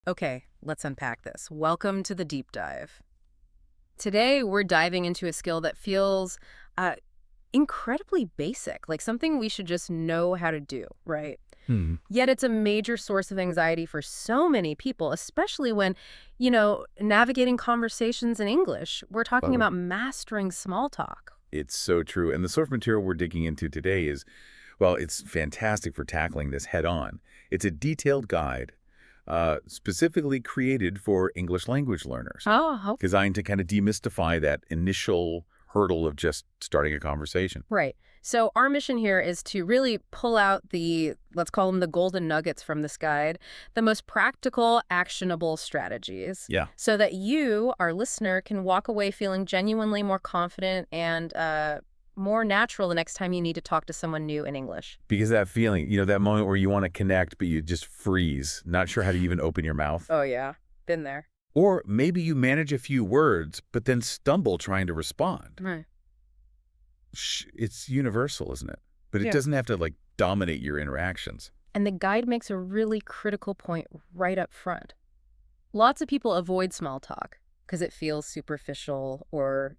Okay, let's unpack this. Welcome to the deep dive. Today, we're diving into a skill that feels uh, incredibly basic, like something we should just know how to do, right? Hmm. Yet it's a major source of anxiety for so many people, especially when, navigating conversations in English. We're talking Oh, about mastering small talk. it's so true. And the source material we're digging into today is, well, it's fantastic for tackling this head on. It's a detailed guide specifically created for English language learners, Oh, designed to kind of demystify that initial hurdle of just starting a conversation. right. So our mission here is to really pull out the, let's call them the golden nuggets from this guide, the most practical, actionable strategies, Yeah. so that you, our listener, can walk away feeling genuinely more confident and more natural the next time you need to talk to someone new in English. Because that feeling, that moment where you want to connect, but you just freeze, not sure how to even open your mouth. Oh, yeah. Been there. Or maybe you manage a few words, but then stumble trying to respond. Right. It's universal, isn't it? But it Yeah. doesn't have to, dominate your interactions. And the guide makes a really critical point right up front. Lots of people avoid small talk because it feels superficial or,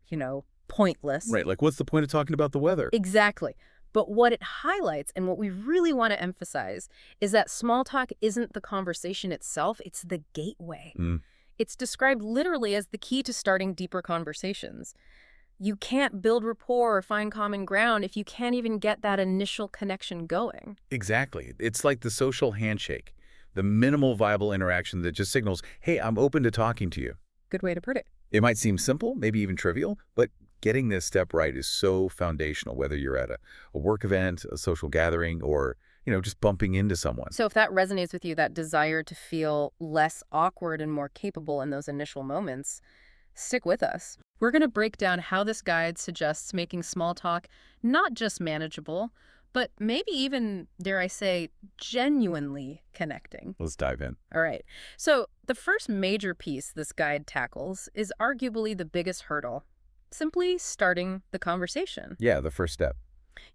pointless. Right, what's the point of talking about the weather? Exactly. But what it highlights and what we really want to emphasize is that small talk isn't the conversation itself, it's the gateway. Mm, It's described literally as the key to starting deeper conversations. You can't build rapport or find common ground if you can't even get that initial connection going. exactly. It's like the social handshake, the minimal viable interaction that just signals, hey, I'm open to talking to you. Good way to put it. It might seem simple, maybe even trivial, but getting this step right is so foundational, whether you're at a work event, a social gathering, or, just bumping into someone. So if that resonates with you, that desire to feel less awkward and more capable in those initial moments, stick with us. We're going to break down how this guide suggests making small talk not just manageable, but maybe even, dare I say, genuinely connecting. Let's dive in. All right. So the first major piece this guide tackles is arguably the biggest hurdle, simply starting the conversation. Yeah, the first step.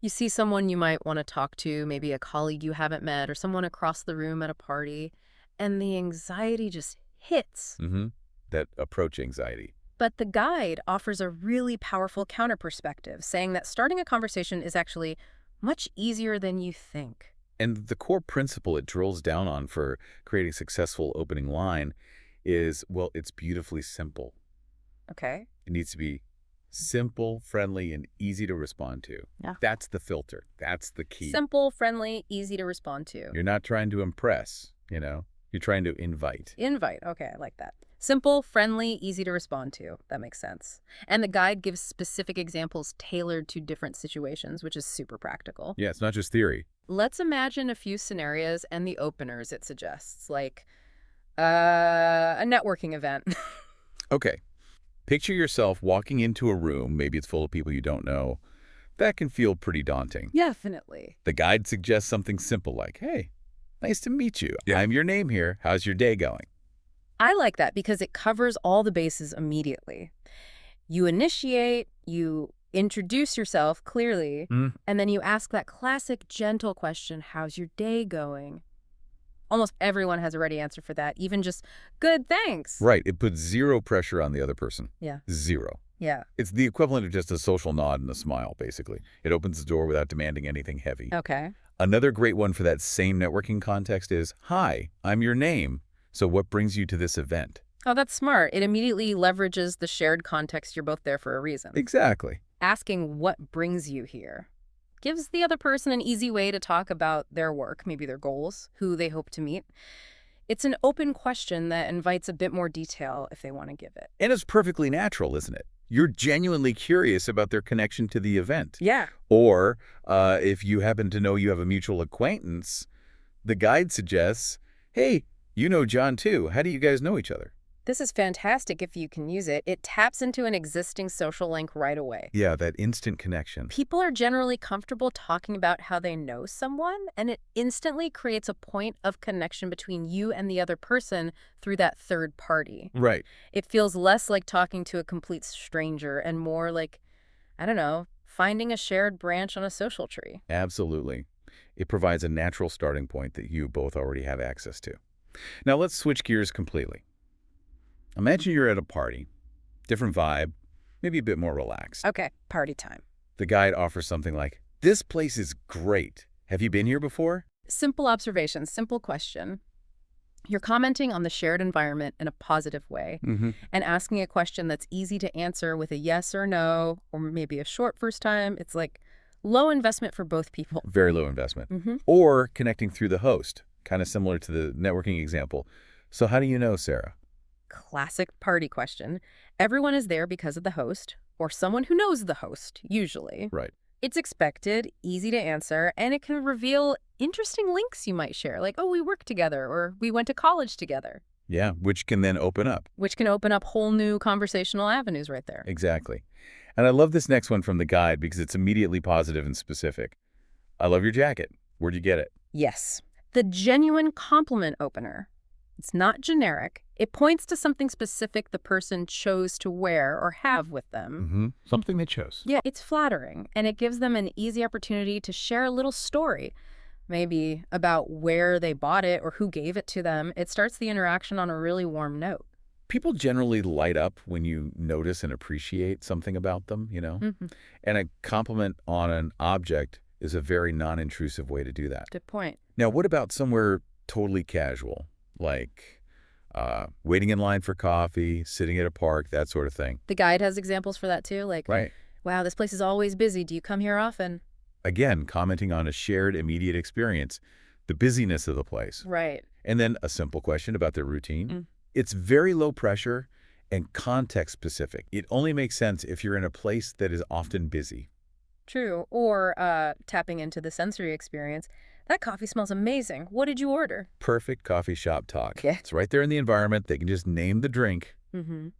You see someone you might want to talk to, maybe a colleague you haven't met or someone across the room at a party, and the anxiety just hits. Mm-hmm. That approach anxiety. But the guide offers a really powerful counter perspective, saying that starting a conversation is actually much easier than you think. And the core principle it drills down on for creating successful opening line is, well, it's beautifully simple. Okay? It needs to be simple, friendly, and easy to respond to. Yeah. That's the filter. That's the key. Simple, friendly, easy to respond to. You're not trying to impress, You're trying to invite. Invite. Okay, I like that. Simple, friendly, easy to respond to. That makes sense. And the guide gives specific examples tailored to different situations, which is super practical. Yeah, it's not just theory. Let's imagine a few scenarios and the openers it suggests, like a networking event. Okay. Picture yourself walking into a room, maybe it's full of people you don't know. That can feel pretty daunting. Definitely. The guide suggests something simple like, hey, nice to meet you. Yeah. I'm your name here. How's your day going? I like that because it covers all the bases immediately. You initiate, you introduce yourself clearly, Mm. and then you ask that classic gentle question, how's your day going? Almost everyone has a ready answer for that, even just, good, thanks. Right. It puts zero pressure on the other person. Yeah. Zero. Yeah. It's the equivalent of just a social nod and a smile, basically. It opens the door without demanding anything heavy. Okay. Another great one for that same networking context is, hi, I'm your name. So what brings you to this event? Oh, that's smart. It immediately leverages the shared context you're both there for a reason. Exactly. Asking what brings you here gives the other person an easy way to talk about their work, maybe their goals, who they hope to meet. It's an open question that invites a bit more detail if they want to give it. And it's perfectly natural, isn't it? You're genuinely curious about their connection to the event. Yeah. Or if you happen to know you have a mutual acquaintance, the guide suggests, hey, you know John too. How do you guys know each other? This is fantastic if you can use it. It taps into an existing social link right away. Yeah, that instant connection. People are generally comfortable talking about how they know someone, and it instantly creates a point of connection between you and the other person through that third party. Right. It feels less like talking to a complete stranger and more like, I don't know, finding a shared branch on a social tree. Absolutely. It provides a natural starting point that you both already have access to. Now let's switch gears completely. Imagine you're at a party, different vibe, maybe a bit more relaxed. Okay, party time. The guide offers something like, "This place is great. Have you been here before?" Simple observation, simple question. You're commenting on the shared environment in a positive way and asking a question that's easy to answer with a yes or no, or maybe a short first time. It's like low investment for both people. Very low investment. Or connecting through the host, kind of similar to the networking example. "So how do you know, Sarah?" Classic party question. Everyone is there because of the host, or someone who knows the host, usually. Right. It's expected, easy to answer, and it can reveal interesting links you might share, like, oh, we work together, or we went to college together. Yeah, which can then open up. Which can open up whole new conversational avenues right there. Exactly. And I love this next one from the guide because it's immediately positive and specific. "I love your jacket. Where'd you get it?" Yes. The genuine compliment opener. It's not generic. It points to something specific the person chose to wear or have with them. Something they chose. Yeah, it's flattering, and it gives them an easy opportunity to share a little story, maybe about where they bought it or who gave it to them. It starts the interaction on a really warm note. People generally light up when you notice and appreciate something about them, you know? And a compliment on an object is a very non-intrusive way to do that. Good point. Now, what about somewhere totally casual, like waiting in line for coffee, sitting at a park, that sort of thing? The guide has examples for that too, like, Right. wow, this place is always busy. Do you come here often? Again, commenting on a shared immediate experience, the busyness of the place. Right. And then a simple question about their routine. It's very low pressure and context specific. It only makes sense if you're in a place that is often busy. True. Or tapping into the sensory experience. That coffee smells amazing. What did you order? Perfect coffee shop talk. Yeah. It's right there in the environment. They can just name the drink,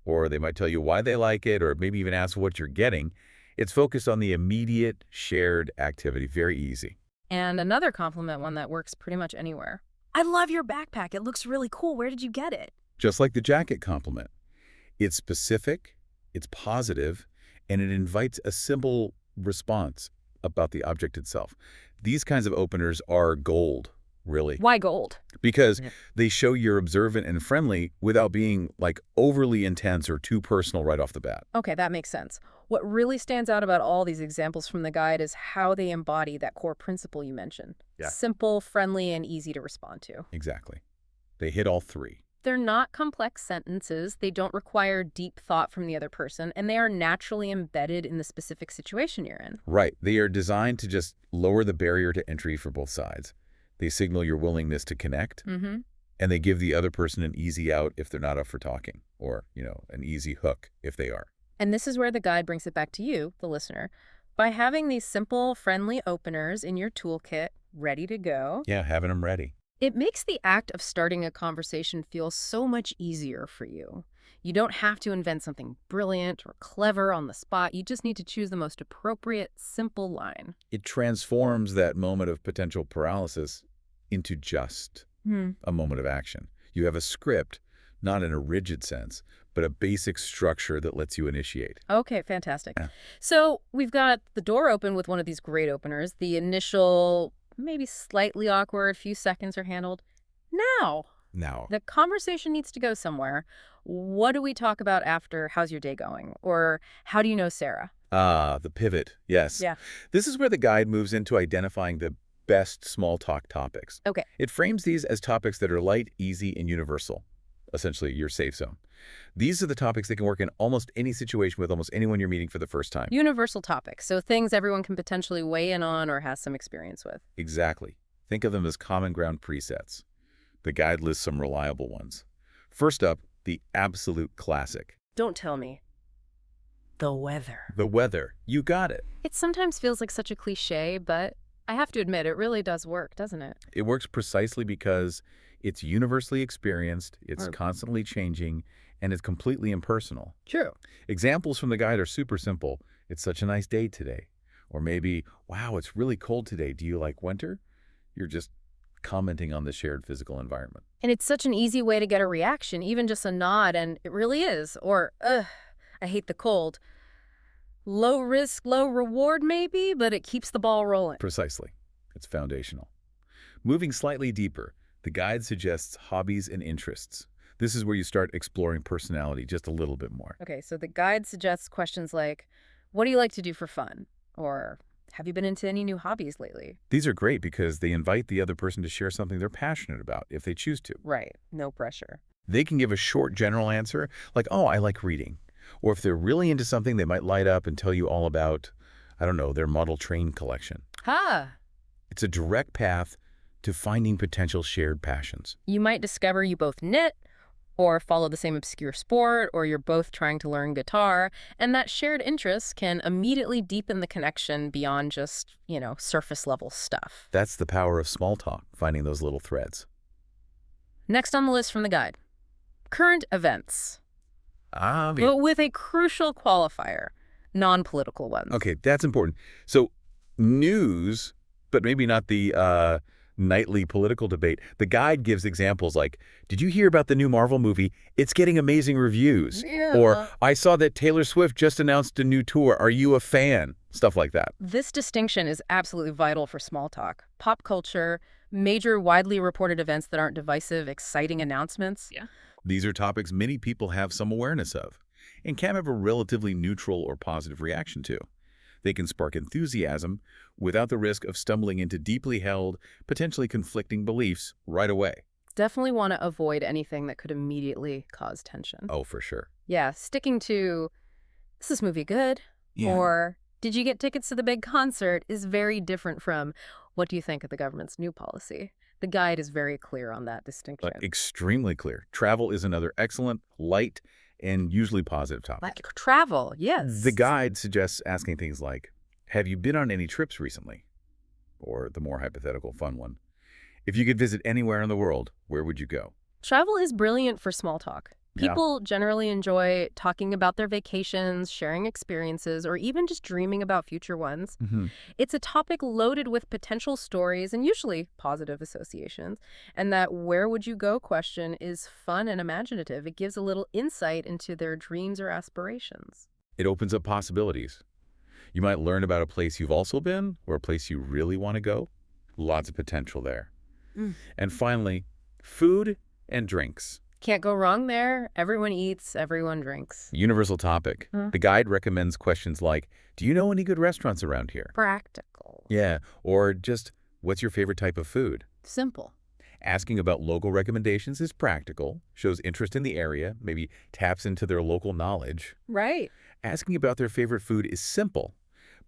or they might tell you why they like it, or maybe even ask what you're getting. It's focused on the immediate shared activity. Very easy. And another compliment, one that works pretty much anywhere. I love your backpack. It looks really cool. Where did you get it? Just like the jacket compliment. It's specific, it's positive, and it invites a simple response about the object itself. These kinds of openers are gold, really. Why gold? Because they show you're observant and friendly without being like overly intense or too personal right off the bat. Okay, that makes sense. What really stands out about all these examples from the guide is how they embody that core principle you mentioned. Yeah. Simple, friendly, and easy to respond to. Exactly. They hit all three. They're not complex sentences, they don't require deep thought from the other person, and they are naturally embedded in the specific situation you're in. Right. They are designed to just lower the barrier to entry for both sides. They signal your willingness to connect, and they give the other person an easy out if they're not up for talking, or, an easy hook if they are. And this is where the guide brings it back to you, the listener. By having these simple, friendly openers in your toolkit, ready to go. Yeah, having them ready. It makes the act of starting a conversation feel so much easier for you. You don't have to invent something brilliant or clever on the spot. You just need to choose the most appropriate, simple line. It transforms that moment of potential paralysis into just a moment of action. You have a script, not in a rigid sense, but a basic structure that lets you initiate. Okay, fantastic. Yeah. So we've got the door open with one of these great openers. The initial, maybe slightly awkward, few seconds are handled. Now, the conversation needs to go somewhere. What do we talk about after, how's your day going? Or how do you know Sarah? The pivot, yes. Yeah. This is where the guide moves into identifying the best small talk topics. Okay. It frames these as topics that are light, easy, and universal. Essentially, your safe zone. These are the topics that can work in almost any situation with almost anyone you're meeting for the first time. Universal topics, so things everyone can potentially weigh in on or has some experience with. Exactly. Think of them as common ground presets. The guide lists some reliable ones. First up, the absolute classic. Don't tell me. The weather. The weather. You got it. It sometimes feels like such a cliche, but I have to admit, it really does work, doesn't it? It works precisely because it's universally experienced, it's constantly changing, and it's completely impersonal. True. Examples from the guide are super simple. It's such a nice day today. Or maybe, wow, it's really cold today. Do you like winter? You're just commenting on the shared physical environment. And it's such an easy way to get a reaction, even just a nod, and it really is. Or, I hate the cold. Low risk, low reward maybe, but it keeps the ball rolling. Precisely. It's foundational. Moving slightly deeper, The guide suggests hobbies and interests. This is where you start exploring personality just a little bit more. Okay, so the guide suggests questions like, what do you like to do for fun? Or have you been into any new hobbies lately? These are great because they invite the other person to share something they're passionate about if they choose to. Right, no pressure. They can give a short general answer like, oh, I like reading. Or if they're really into something, they might light up and tell you all about, I don't know, their model train collection. Ha! It's a direct path to finding potential shared passions. You might discover you both knit, or follow the same obscure sport, or you're both trying to learn guitar, and that shared interest can immediately deepen the connection beyond just, surface level stuff. That's the power of small talk, finding those little threads. Next on the list from the guide, current events. But with a crucial qualifier, non-political ones. Okay, that's important. So news, but maybe not the nightly political debate. The guide gives examples like, did you hear about the new Marvel movie? It's getting amazing reviews. Yeah. Or, I saw that Taylor Swift just announced a new tour. Are you a fan? Stuff like that. This distinction is absolutely vital for small talk. Pop culture, major widely reported events that aren't divisive, exciting announcements. Yeah. These are topics many people have some awareness of and can have a relatively neutral or positive reaction to. They can spark enthusiasm without the risk of stumbling into deeply held, potentially conflicting beliefs right away. Definitely want to avoid anything that could immediately cause tension. Oh, for sure. Yeah, sticking to, is this movie good? Yeah. Or, did you get tickets to the big concert is very different from, what do you think of the government's new policy? The guide is very clear on that distinction. Extremely clear. Travel is another excellent, light, and usually positive topic. Like travel, yes. The guide suggests asking things like, have you been on any trips recently? Or the more hypothetical fun one, if you could visit anywhere in the world, where would you go? Travel is brilliant for small talk. Yeah. People generally enjoy talking about their vacations, sharing experiences, or even just dreaming about future ones. It's a topic loaded with potential stories and usually positive associations. And that where would you go question is fun and imaginative. It gives a little insight into their dreams or aspirations. It opens up possibilities. You might learn about a place you've also been or a place you really want to go. Lots of potential there. And finally, food and drinks. Can't go wrong there. Everyone eats, everyone drinks. Universal topic. The guide recommends questions like, do you know any good restaurants around here? Practical. Yeah, or just, what's your favorite type of food? Simple. Asking about local recommendations is practical, shows interest in the area, maybe taps into their local knowledge. Right. Asking about their favorite food is simple,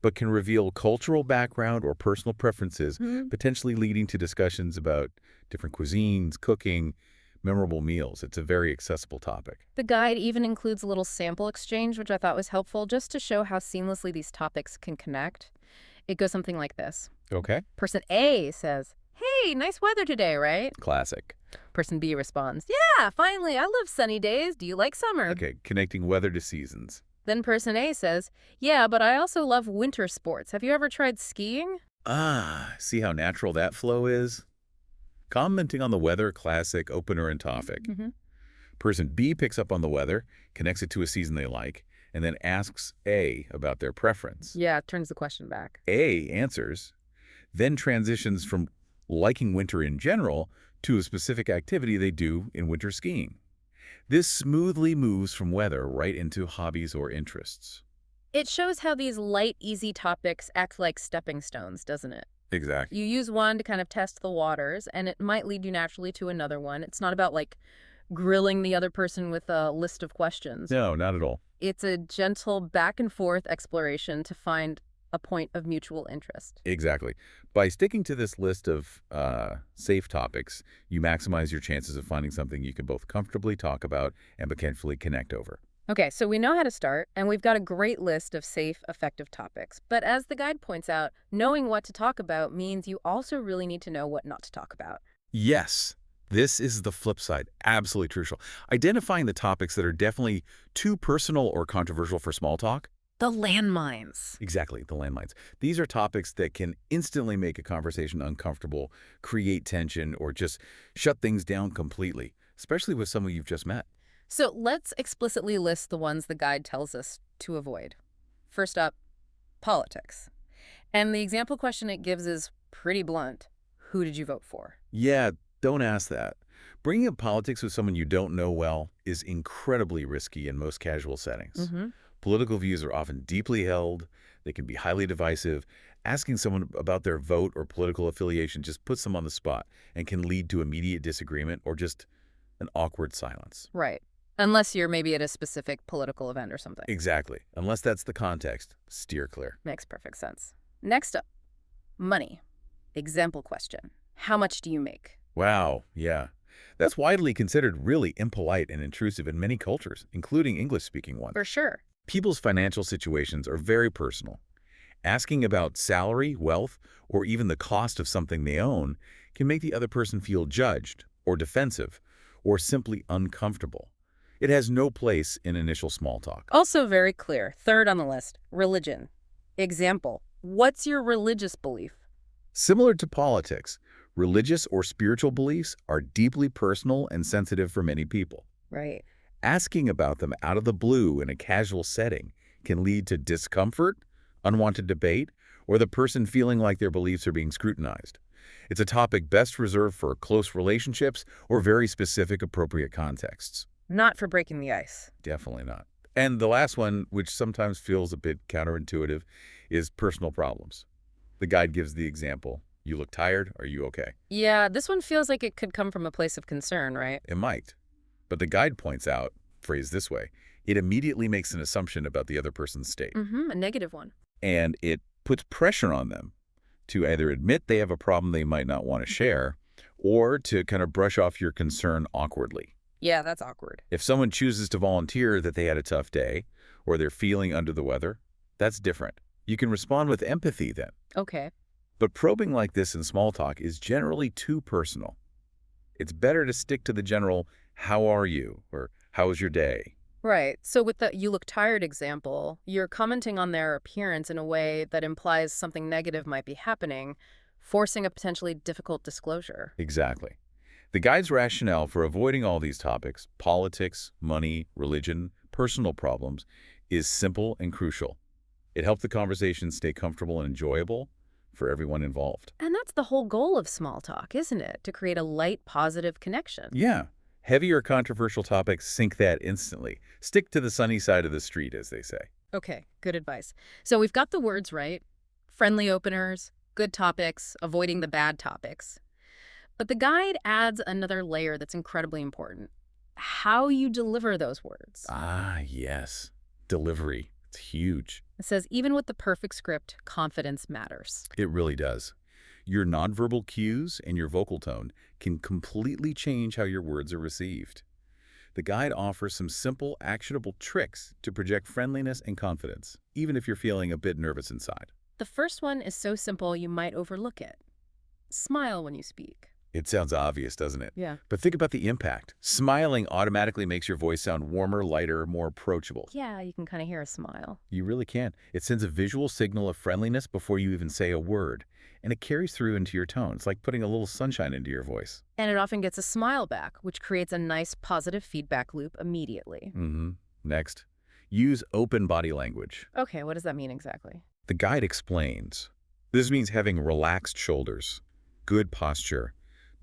but can reveal cultural background or personal preferences, potentially leading to discussions about different cuisines, cooking, memorable meals. It's a very accessible topic. The guide even includes a little sample exchange, which I thought was helpful, just to show how seamlessly these topics can connect. It goes something like this. Okay. Person A says, hey, nice weather today, right? Classic. Person B responds, yeah, finally, I love sunny days. Do you like summer? Okay, connecting weather to seasons. Then person A says, yeah, but I also love winter sports. Have you ever tried skiing? See how natural that flow is? Commenting on the weather, classic, opener and topic. Person B picks up on the weather, connects it to a season they like, and then asks A about their preference. Yeah, turns the question back. A answers, then transitions from liking winter in general to a specific activity they do in winter skiing. This smoothly moves from weather right into hobbies or interests. It shows how these light, easy topics act like stepping stones, doesn't it? Exactly. You use one to kind of test the waters, and it might lead you naturally to another one. It's not about, grilling the other person with a list of questions. No, not at all. It's a gentle back-and-forth exploration to find a point of mutual interest. Exactly. By sticking to this list of safe topics, you maximize your chances of finding something you can both comfortably talk about and potentially connect over. Okay, so we know how to start, and we've got a great list of safe, effective topics. But as the guide points out, knowing what to talk about means you also really need to know what not to talk about. Yes, this is the flip side. Absolutely crucial. Identifying the topics that are definitely too personal or controversial for small talk. The landmines. Exactly, the landmines. These are topics that can instantly make a conversation uncomfortable, create tension, or just shut things down completely, especially with someone you've just met. So let's explicitly list the ones the guide tells us to avoid. First up, politics. And the example question it gives is pretty blunt. Who did you vote for? Yeah, Don't ask that. Bringing up politics with someone you don't know well is incredibly risky in most casual settings. Mm-hmm. Political views are often deeply held. They can be highly divisive. Asking someone about their vote or political affiliation just puts them on the spot and can lead to immediate disagreement or just an awkward silence. Right. Unless you're maybe at a specific political event or something. Exactly. Unless that's the context, steer clear. Makes perfect sense. Next up, money. Example question. How much do you make? Wow, yeah. That's widely considered really impolite and intrusive in many cultures, including English-speaking ones. For sure. People's financial situations are very personal. Asking about salary, wealth, or even the cost of something they own can make the other person feel judged or defensive or simply uncomfortable. It has no place in initial small talk. Also very clear. Third on the list, religion. Example. What's your religious belief? Similar to politics, religious or spiritual beliefs are deeply personal and sensitive for many people. Right. Asking about them out of the blue in a casual setting can lead to discomfort, unwanted debate, or the person feeling like their beliefs are being scrutinized. It's a topic best reserved for close relationships or very specific appropriate contexts. Not for breaking the ice. Definitely not. And the last one, which sometimes feels a bit counterintuitive, is personal problems. The guide gives the example. You look tired. Are you okay? Yeah, this one feels like it could come from a place of concern, right? It might. But the guide points out, phrased this way, it immediately makes an assumption about the other person's state. Mm-hmm, a negative one. And it puts pressure on them to either admit they have a problem they might not want to share or to kind of brush off your concern awkwardly. Yeah, that's awkward. If someone chooses to volunteer that they had a tough day or they're feeling under the weather, that's different. You can respond with empathy then. Okay. But probing like this in small talk is generally too personal. It's better to stick to the general, how are you? Or how was your day? Right. So with the you look tired example, you're commenting on their appearance in a way that implies something negative might be happening, forcing a potentially difficult disclosure. Exactly. The guide's rationale for avoiding all these topics, politics, money, religion, personal problems, is simple and crucial. It helps the conversation stay comfortable and enjoyable for everyone involved. And that's the whole goal of small talk, isn't it? To create a light, positive connection. Yeah. Heavy or controversial topics, sink that instantly. Stick to the sunny side of the street, as they say. Okay, good advice. So we've got the words right. Friendly openers, good topics, avoiding the bad topics. But the guide adds another layer that's incredibly important. How you deliver those words. Ah, yes. Delivery. It's huge. It says, even with the perfect script, confidence matters. It really does. Your nonverbal cues and your vocal tone can completely change how your words are received. The guide offers some simple, actionable tricks to project friendliness and confidence, even if you're feeling a bit nervous inside. The first one is so simple you might overlook it. Smile when you speak. It sounds obvious, doesn't it? Yeah. But think about the impact. Smiling automatically makes your voice sound warmer, lighter, more approachable. Yeah, you can kind of hear a smile. You really can. It sends a visual signal of friendliness before you even say a word, and it carries through into your tone. It's like putting a little sunshine into your voice. And it often gets a smile back, which creates a nice positive feedback loop immediately. Next, use open body language. Okay, what does that mean exactly? The guide explains. This means having relaxed shoulders, good posture,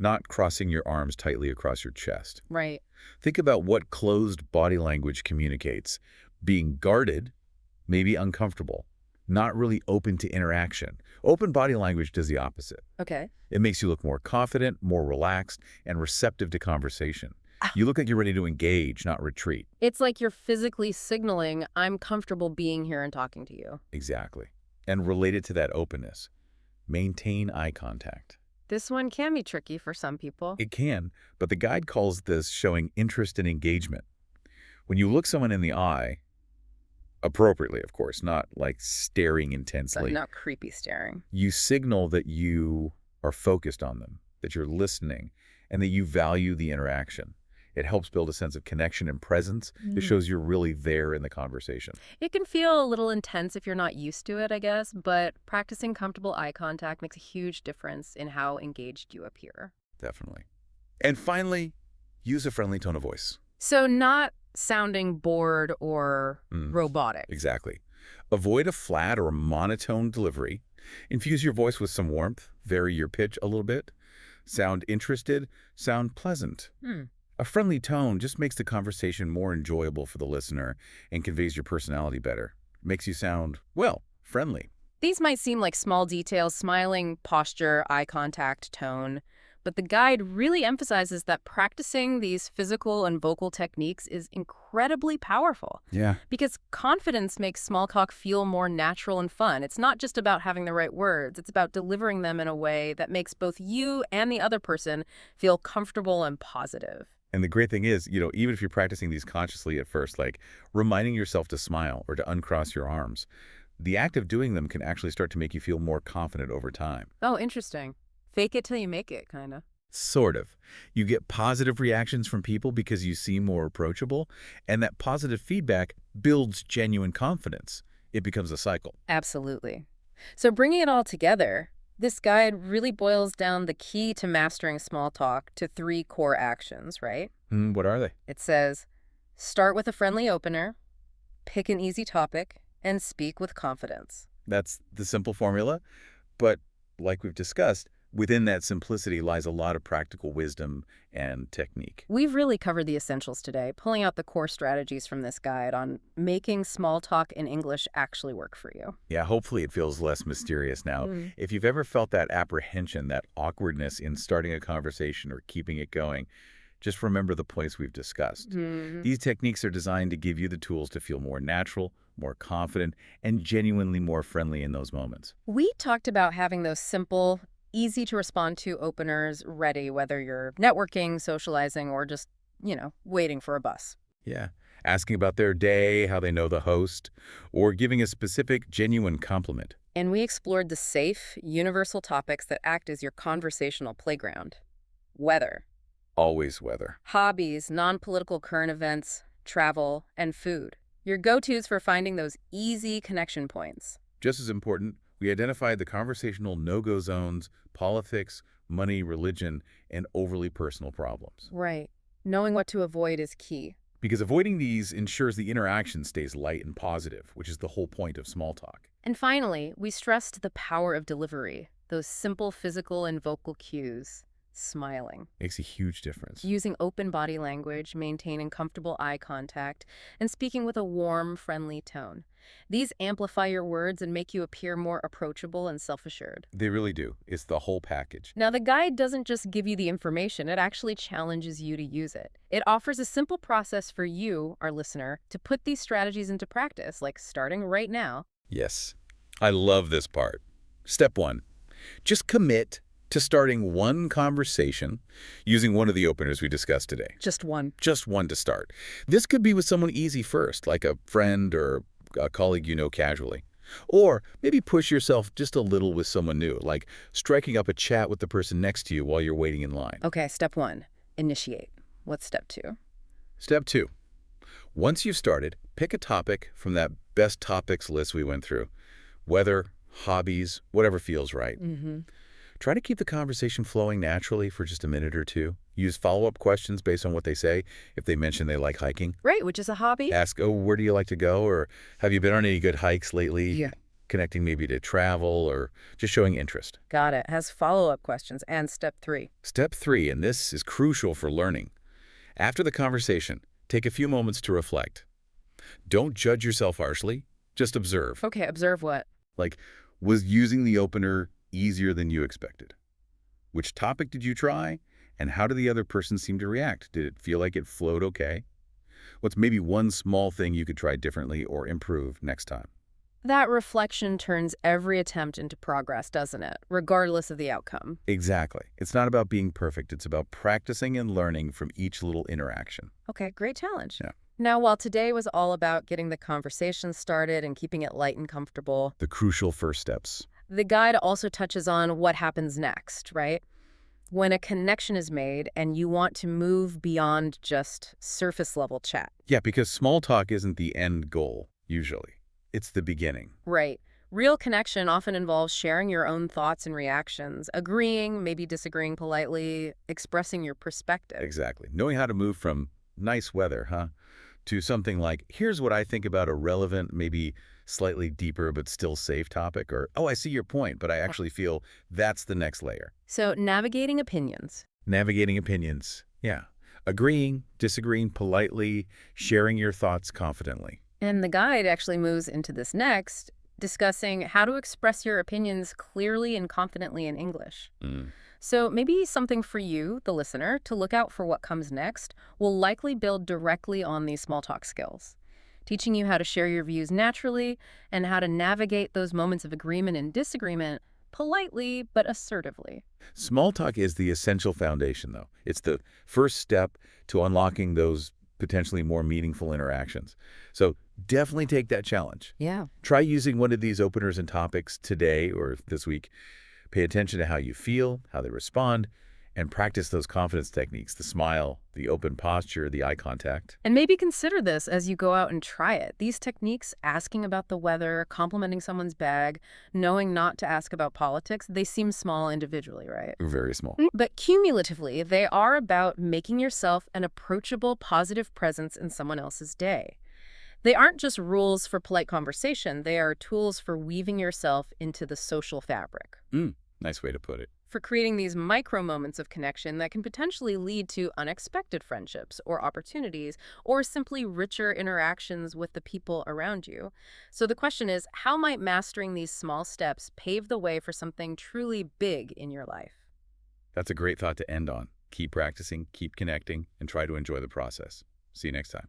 not crossing your arms tightly across your chest. Right. Think about what closed body language communicates. Being guarded, maybe uncomfortable, not really open to interaction. Open body language does the opposite. Okay. It makes you look more confident, more relaxed, and receptive to conversation. You look like you're ready to engage, not retreat. It's like you're physically signaling, I'm comfortable being here and talking to you. Exactly. And related to that openness, maintain eye contact. This one can be tricky for some people. It can, but the guide calls this showing interest and engagement. When you look someone in the eye, appropriately, of course, not like staring intensely, Not creepy staring. you signal that you are focused on them, that you're listening, and that you value the interaction. It helps build a sense of connection and presence. It shows you're really there in the conversation. It can feel a little intense if you're not used to it, I guess, but practicing comfortable eye contact makes a huge difference in how engaged you appear. Definitely. And finally, use a friendly tone of voice. So not sounding bored or robotic. Exactly. Avoid a flat or monotone delivery. Infuse your voice with some warmth. Vary your pitch a little bit. sound interested, sound pleasant. Hmm. A friendly tone just makes the conversation more enjoyable for the listener and conveys your personality better. Makes you sound, well, friendly. These might seem like small details, smiling, posture, eye contact, tone, but the guide really emphasizes that practicing these physical and vocal techniques is incredibly powerful Yeah. because confidence makes small talk feel more natural and fun. It's not just about having the right words, it's about delivering them in a way that makes both you and the other person feel comfortable and positive. And the great thing is, even if you're practicing these consciously at first, like reminding yourself to smile or to uncross your arms, the act of doing them can actually start to make you feel more confident over time. Oh, interesting. Fake it till you make it, kind of. Sort of. You get positive reactions from people because you seem more approachable, and that positive feedback builds genuine confidence. It becomes a cycle. Absolutely. So bringing it all together, this guide really boils down the key to mastering small talk to 3 core actions, right? What are they? It says, start with a friendly opener, pick an easy topic, and speak with confidence. That's the simple formula, but like we've discussed, within that simplicity lies a lot of practical wisdom and technique. We've really covered the essentials today, pulling out the core strategies from this guide on making small talk in English actually work for you. Yeah, hopefully it feels less mysterious now. If you've ever felt that apprehension, that awkwardness in starting a conversation or keeping it going, just remember the points we've discussed. These techniques are designed to give you the tools to feel more natural, more confident, and genuinely more friendly in those moments. We talked about having those simple, easy to respond to openers ready, whether you're networking, socializing, or just, waiting for a bus. Yeah. Asking about their day, how they know the host, or giving a specific, genuine compliment. And we explored the safe, universal topics that act as your conversational playground. Weather, Always weather. hobbies, non-political current events, travel, and food. Your go-tos for finding those easy connection points. Just as important, we identified the conversational no-go zones, politics, money, religion, and overly personal problems. Right. Knowing what to avoid is key. Because avoiding these ensures the interaction stays light and positive, which is the whole point of small talk. And finally, we stressed the power of delivery, those simple physical and vocal cues. Smiling, Makes a huge difference. using open body language, maintaining comfortable eye contact, and speaking with a warm, friendly tone. These amplify your words and make you appear more approachable and self-assured. They really do. It's the whole package. Now, the guide doesn't just give you the information, it actually challenges you to use it. It offers a simple process for you, our listener, to put these strategies into practice, like starting right now. Yes. I love this part. Step 1. Just commit to starting one conversation using one of the openers we discussed today. Just one. Just one to start. This could be with someone easy first, like a friend or a colleague you know casually. Or maybe push yourself just a little with someone new, like striking up a chat with the person next to you while you're waiting in line. Okay, step 1, initiate. What's step 2? Step 2. Once you've started, pick a topic from that best topics list we went through. Weather, hobbies, whatever feels right. Try to keep the conversation flowing naturally for just a minute or two. Use follow-up questions based on what they say. If they mention they like hiking, Right, which is a hobby. ask, oh, where do you like to go? Or have you been on any good hikes lately? Yeah. Connecting maybe to travel or just showing interest. Got it. Has follow-up questions. And step 3. Step 3, and this is crucial for learning. After the conversation, take a few moments to reflect. Don't judge yourself harshly. Just observe. Okay, observe what? Like, was using the opener easier than you expected? Which topic did you try? And how did the other person seem to react? Did it feel like it flowed okay? What's maybe one small thing you could try differently or improve next time? That reflection turns every attempt into progress, doesn't it? Regardless of the outcome. Exactly. It's not about being perfect. It's about practicing and learning from each little interaction. Okay, great challenge. Yeah. Now, while today was all about getting the conversation started and keeping it light and comfortable, The crucial first steps. the guide also touches on what happens next, right? When a connection is made and you want to move beyond just surface level chat. Yeah, because small talk isn't the end goal, usually. It's the beginning. Right. Real connection often involves sharing your own thoughts and reactions, agreeing, maybe disagreeing politely, expressing your perspective. Exactly. Knowing how to move from nice weather, huh, to something like, here's what I think about a relevant, maybe slightly deeper but still safe topic, or, oh, I see your point, but I actually feel that's the next layer. So navigating opinions. Navigating opinions. Yeah. Agreeing, disagreeing politely, sharing your thoughts confidently. And the guide actually moves into this next, discussing how to express your opinions clearly and confidently in English. Mm. So maybe something for you, the listener, to look out for what comes next will likely build directly on these small talk skills, teaching you how to share your views naturally and how to navigate those moments of agreement and disagreement politely but assertively. Small talk is the essential foundation, though. It's the first step to unlocking those potentially more meaningful interactions. So definitely take that challenge. Yeah. Try using one of these openers and topics today or this week. Pay attention to how you feel, how they respond, and practice those confidence techniques, the smile, the open posture, the eye contact. And maybe consider this as you go out and try it. These techniques, asking about the weather, complimenting someone's bag, knowing not to ask about politics, they seem small individually, right? Very small. But cumulatively, they are about making yourself an approachable, positive presence in someone else's day. They aren't just rules for polite conversation, they are tools for weaving yourself into the social fabric, Nice way to put it. for creating these micro moments of connection that can potentially lead to unexpected friendships or opportunities or simply richer interactions with the people around you. So the question is, how might mastering these small steps pave the way for something truly big in your life? That's a great thought to end on. Keep practicing, keep connecting, and try to enjoy the process. See you next time.